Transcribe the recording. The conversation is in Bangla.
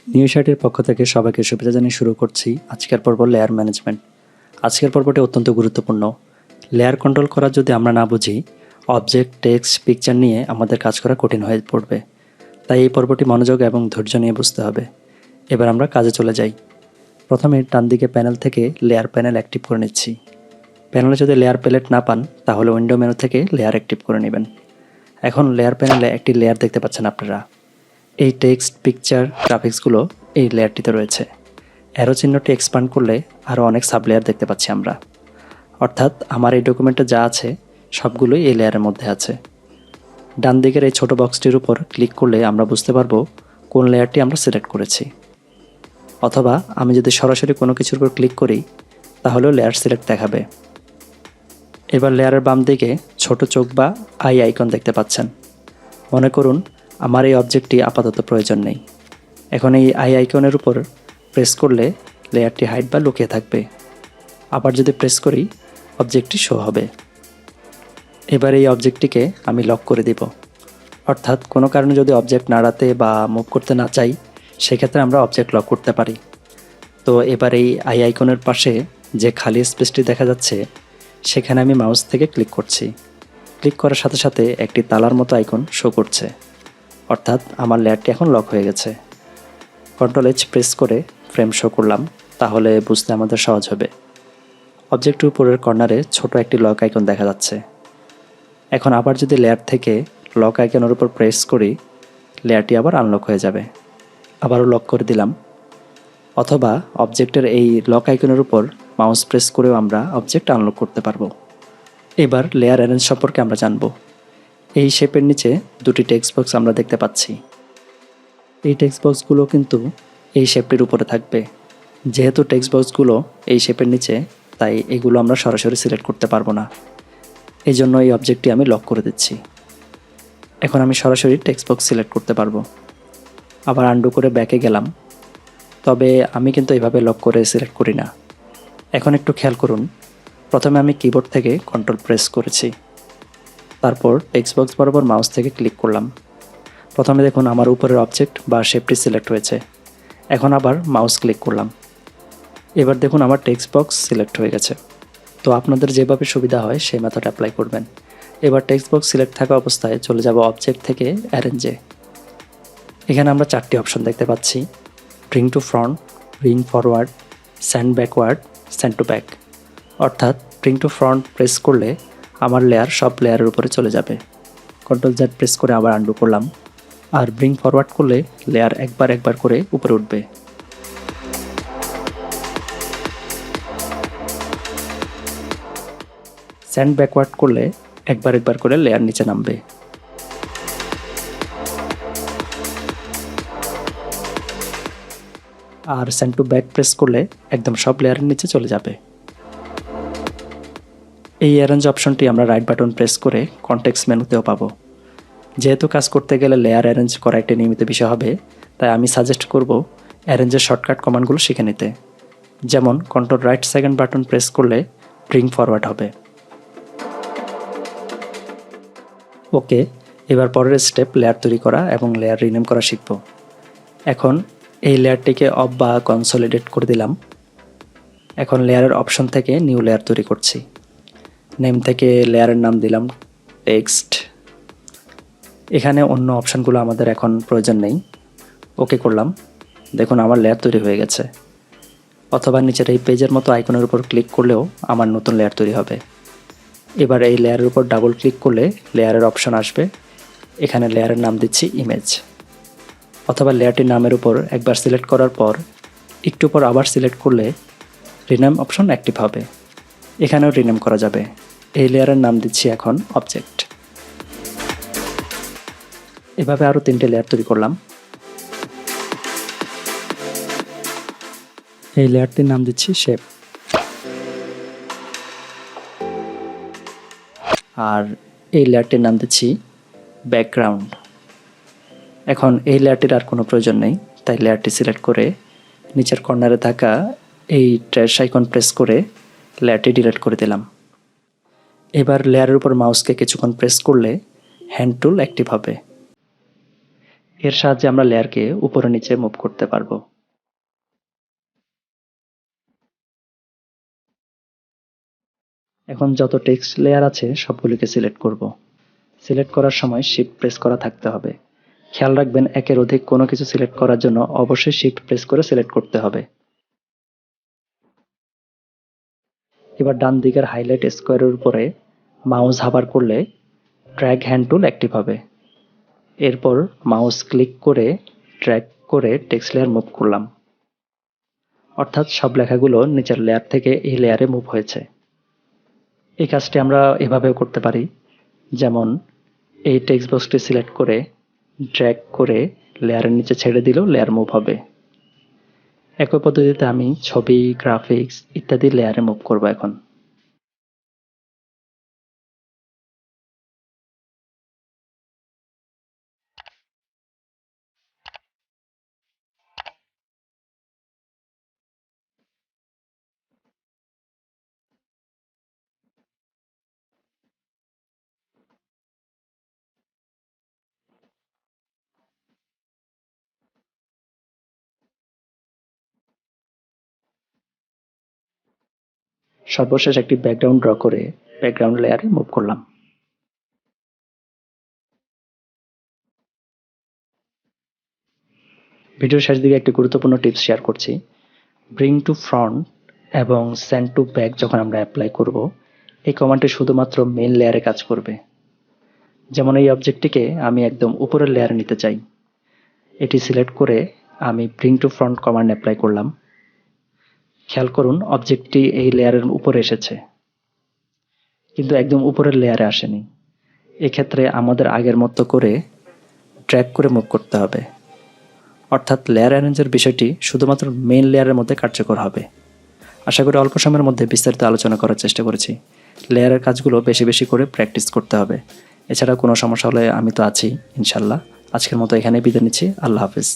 নিউ শার্টের পক্ষ থেকে সবাইকে শুভেচ্ছা জানিয়ে শুরু করছি আজকের পর্ব লেয়ার ম্যানেজমেন্ট। আজকের পর্বটি অত্যন্ত গুরুত্বপূর্ণ। লেয়ার কন্ট্রোল করা যদি আমরা না বুঝি, অবজেক্ট, টেক্সট, পিকচার নিয়ে আমাদের কাজ করা কঠিন হয়ে পড়বে। তাই এই পর্বটি মনোযোগ এবং ধৈর্য নিয়ে বুঝতে হবে। এবার আমরা কাজে চলে যাই। প্রথমে ডান দিকে প্যানেল থেকে লেয়ার প্যানেল অ্যাক্টিভ করে নিচ্ছি। প্যানেলে যদি লেয়ার প্যালেট না পান তাহলে উইন্ডো মেনু থেকে লেয়ার অ্যাক্টিভ করে নেবেন। এখন লেয়ার প্যানেলে একটি লেয়ার দেখতে পাচ্ছেন আপনারা। এই টেক্সট, পিকচার, গ্রাফিক্সগুলো এই লেয়ারটিতে রয়েছে। অ্যারো চিহ্নটি এক্সপ্যান্ড করলে আরও অনেক সাব লেয়ার দেখতে পাচ্ছি আমরা। অর্থাৎ আমার এই ডকুমেন্টে যা আছে সবগুলোই এই লেয়ারের মধ্যে আছে। ডান দিকের এই ছোটো বক্সটির উপর ক্লিক করলে আমরা বুঝতে পারবো কোন লেয়ারটি আমরা সিলেক্ট করেছি। অথবা আমি যদি সরাসরি কোনো কিছুর উপর ক্লিক করি তাহলেও লেয়ার সিলেক্ট দেখাবে। এবার লেয়ারের বাম দিকে ছোট চোখ বা আই আইকন দেখতে পাচ্ছেন। মনে করুন আমার এই অবজেক্টটি আপাতত প্রয়োজন নেই। এখন এই আই আইকনের উপর প্রেস করলে লেয়ারটি হাইড বা লুকিয়ে থাকবে। আবার যদি প্রেস করি অবজেক্টটি শো হবে। এবার এই অবজেক্টটিকে আমি লক করে দিব। অর্থাৎ কোনো কারণে যদি অবজেক্ট নাড়াতে বা মুভ করতে না চাই সেক্ষেত্রে আমরা অবজেক্ট লক করতে পারি। তো এবার এই আই আইকনের পাশে যে খালি স্পেসটি দেখা যাচ্ছে সেখানে আমি মাউস থেকে ক্লিক করছি। ক্লিক করার সাথে সাথে একটি তালার মতো আইকন শো করছে। অর্থাৎ আমার লেয়ারটি এখন লক হয়ে গেছে। কন্ট্রোল এইচ প্রেস করে ফ্রেম শো করলাম, তাহলে বুঝতে আমাদের সহজ হবে। অবজেক্টের উপরের কর্নারে ছোট একটি লক আইকন দেখা যাচ্ছে। এখন আবার যদি লেয়ার থেকে লক আইকনের উপর প্রেস করি লেয়ারটি আবার আনলক হয়ে যাবে। আবারও লক করে দিলাম। অথবা অবজেক্টের এই লক আইকনের উপর মাউস প্রেস করেও আমরা অবজেক্ট আনলক করতে পারবো। এবার লেয়ার অ্যারেঞ্জ সম্পর্কে আমরা জানব। এই শেপের নিচে দুটি টেক্সট বক্স আমরা দেখতে পাচ্ছি। এই টেক্সট বক্সগুলো কিন্তু এই শেপটির উপরে থাকবে। যেহেতু টেক্সট বক্সগুলো এই শেপের নিচে, তাই এগুলো আমরা সরাসরি সিলেক্ট করতে পারবো না। এই জন্য এই অবজেক্টটি আমি লক করে দিচ্ছি। এখন আমি সরাসরি টেক্সট বক্স সিলেক্ট করতে পারবো। আবার আন্ডু করে ব্যাকে গেলাম। তবে আমি কিন্তু এভাবে লক করে সিলেক্ট করি না। এখন একটু খেয়াল করুন, প্রথমে আমি কিবোর্ড থেকে কন্ট্রোল প্রেস করেছি, তারপর টেক্সট বক্স বরাবর মাউস থেকে ক্লিক করলাম। প্রথমে দেখুন আমার উপরের অবজেক্ট বা শেপটি সিলেক্ট হয়েছে। এখন আবার মাউস ক্লিক করলাম। এবার দেখুন আমার টেক্সট বক্স সিলেক্ট হয়ে গেছে। তো আপনাদের যেভাবে সুবিধা হয় সেই মেথড অ্যাপ্লাই করবেন। এবার টেক্সট বক্স সিলেক্ট থাকা অবস্থায় চলে যাব অবজেক্ট থেকে অ্যারেঞ্জে। এখানে আমরা চারটি অপশন দেখতে পাচ্ছি: bring to front, bring forward, send backward, send to back. অর্থাৎ ব্রিং টু ফ্রন্ট প্রেস করলে আমার লেয়ার সব লেয়ারের উপরে চলে যাবে। কন্ট্রোল জেড প্রেস করে আবার আন্ডু করলাম। আর ব্রিং ফরওয়ার্ড করলে লেয়ার একবার একবার করে উপরে উঠবে। সেন্ড ব্যাকওয়ার্ড করলে একবার একবার করে লেয়ার নিচে নামবে। আর সেন্ড টু ব্যাক প্রেস করলে একদম সব লেয়ারের নিচে চলে যাবে। এই অ্যারেঞ্জ অপশনটি আমরা রাইট বাটন প্রেস করে কনটেক্সট মেনুতেও পাবো। যেহেতু কাজ করতে গেলে লেয়ার অ্যারেঞ্জ করা একটি নিয়মিত বিষয় হবে, তাই আমি সাজেস্ট করব অ্যারেঞ্জের শর্টকাট কমান্ডগুলো শিখে নিতে। যেমন control right second button press করলে ব্রিং ফরওয়ার্ড হবে। ওকে, এবার পরের স্টেপ লেয়ার তৈরি করা এবং লেয়ার রিনেম করা শিখব। এখন এই লেয়ারটিকে অফ বা কনসলিডেট করে দিলাম। এখন লেয়ারের অপশন থেকে নিউ লেয়ার তৈরি করছি। নেম থেকে লেয়ারের নাম দিলাম টেক্সট। এখানে অন্য অপশানগুলো আমাদের এখন প্রয়োজন নেই। ওকে করলাম। দেখুন আমার লেয়ার তৈরি হয়ে গেছে। অথবা নিচের এই পেজের মতো আইকনের উপর ক্লিক করলেও আমার নতুন লেয়ার তৈরি হবে। এবার এই লেয়ারের উপর ডাবল ক্লিক করলে লেয়ারের অপশন আসবে। এখানে লেয়ারের নাম দিচ্ছি ইমেজ। অথবা লেয়ারটির নামের উপর একবার সিলেক্ট করার পর একটু পর আবার সিলেক্ট করলে রিনেম অপশন অ্যাক্টিভ হবে। এখানেও রিনেম করা যাবে। এই লেয়ারের নাম দিচ্ছি এখন অবজেক্ট। এভাবে আরও 3টে লেয়ার তৈরি করলাম। এই লেয়ারটির নাম দিচ্ছি শেপ। আর এই লেয়ারটির নাম দিচ্ছি ব্যাকগ্রাউন্ড। এখন এই লেয়ারটির আর কোনো প্রয়োজন নেই, তাই লেয়ারটি সিলেক্ট করে নিচের কর্নারে থাকা এই ট্র্যাশ আইকন প্রেস করে লেয়ারটি ডিলিট করে দিলাম। এবার লেয়ারের উপর মাউসকে কিছুক্ষণ প্রেস করলে হ্যান্ড টুল অ্যাক্টিভ হবে। এর সাহায্যে আমরা লেয়ারকে উপরে নিচে মুভ করতে পারবো। এখন যত টেক্সট লেয়ার আছে সবগুলিকে সিলেক্ট করব। সিলেক্ট করার সময় শিফট প্রেস করা থাকতে হবে। খেয়াল রাখবেন একের অধিক কোনো কিছু সিলেক্ট করার জন্য অবশ্যই শিফট প্রেস করে সিলেক্ট করতে হবে। এবার ডান দিকের হাইলাইট স্কোয়ারের উপরে মাউস হাবার করলে ড্র্যাগ হ্যান্ড টুল অ্যাক্টিভ হবে। এরপর মাউস ক্লিক করে ড্র্যাগ করে টেক্সট লেয়ার মুভ করলাম, অর্থাৎ সব লেখাগুলো নিচের লেয়ার থেকে এই লেয়ারে মুভ হয়েছে। এই কাজটি আমরা এভাবেও করতে পারি, যেমন এই টেক্সট বক্সটি সিলেক্ট করে ড্র্যাগ করে লেয়ারের নিচে ছেড়ে দিলেও লেয়ার মুভ হবে। একই পদ্ধতিতে আমি ছবি, গ্রাফিক্স ইত্যাদি লেয়ারে মুভ করব। এখন সর্বশেষ একটি ব্যাকগ্রাউন্ড ড্র করে ব্যাকগ্রাউন্ড লেয়ারে মুভ করলাম। ভিডিওর শেষ দিকে একটি গুরুত্বপূর্ণ টিপস শেয়ার করছি। ব্রিং টু ফ্রন্ট এবং সেন্ড টু ব্যাক যখন আমরা অ্যাপ্লাই করব, এই কমান্ডটি শুধুমাত্র মেইন লেয়ারে কাজ করবে। যেমন এই অবজেক্টটিকে আমি একদম উপরের লেয়ারে নিতে চাই। এটি সিলেক্ট করে আমি bring to front command apply করলাম। খেয়াল করুন অবজেক্টটি এই লেয়ারের উপরে এসেছে, কিন্তু একদম উপরের লেয়ারে আসেনি। এক্ষেত্রে আমাদের আগের মতো করে ড্র্যাগ করে মুভ করতে হবে, অর্থাৎ লেয়ার অ্যারেঞ্জের বিষয়টি শুধুমাত্র মেইন লেয়ারের মধ্যে কার্যকর হবে। আশা করি অল্প সময়ের মধ্যে বিস্তারিত আলোচনা করার চেষ্টা করেছি। লেয়ারের কাজগুলো বেশি বেশি করে প্র্যাকটিস করতে হবে। এছাড়া কোনো সমস্যা হলে আমি তো আছি ইনশাল্লাহ। আজকের মতো এখানেই বিদায় নিচ্ছি। আল্লাহ হাফিজ।